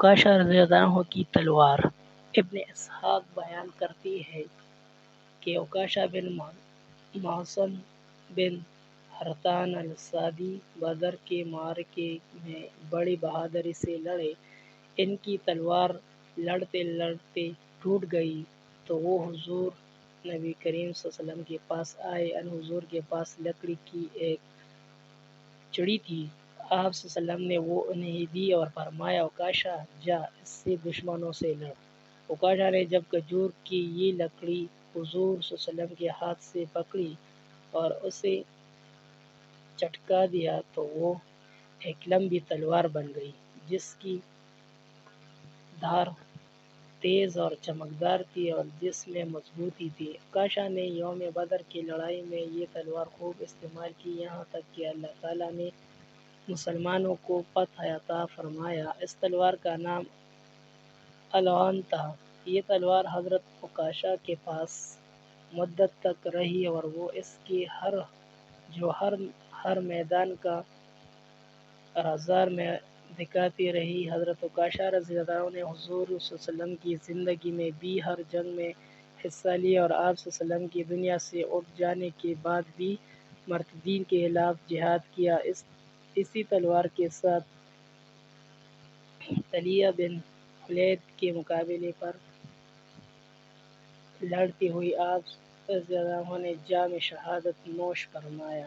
عکاشہ رضی اللہ عنہ کی تلوار۔ ابن اسحاق بیان کرتی ہے کہ عکاشہ بن محصن بن حرطان الاسدی بدر کے معرکے میں بڑی بہادری سے لڑے۔ ان کی تلوار لڑتے لڑتے ٹوٹ گئی تو وہ حضور نبی کریم صلی اللہ علیہ وسلم کے پاس آئے۔ ان حضور کے پاس لکڑی کی ایک چڑی تھی۔ آپ صلی اللہ علیہ وسلم نے وہ انہیں دی اور فرمایا، عکاشہ جا اس سے دشمنوں سے لڑ۔ عکاشہ نے جب کھجور کی یہ لکڑی حضور صلی اللہ علیہ وسلم کے ہاتھ سے پکڑی اور اسے چٹکا دیا تو وہ ایک لمبی تلوار بن گئی جس کی دھار تیز اور چمکدار تھی اور جس میں مضبوطی تھی۔ عکاشہ نے یوم بدر کی لڑائی میں یہ تلوار خوب استعمال کی، یہاں تک کہ اللہ تعالیٰ نے مسلمانوں کو فتح عطا فرمایا۔ اس تلوار کا نام العون تھا۔ یہ تلوار حضرت عکاشہ کے پاس مدت تک رہی اور وہ اس کی ہر میدان کا رازدار میں دکھاتی رہی۔ حضرت عکاشہ رضی اللہ عنہ نے حضور صلی اللہ علیہ وسلم کی زندگی میں بھی ہر جنگ میں حصہ لیا اور آپ صلی اللہ علیہ وسلم کی دنیا سے اٹھ جانے کے بعد بھی مرتدین کے خلاف جہاد کیا۔ اسی تلوار کے ساتھ طلحہ بن خلید کے مقابلے پر لڑتے ہوئے آپ رضی اللہ عنہ نے جام شہادت نوش فرمایا۔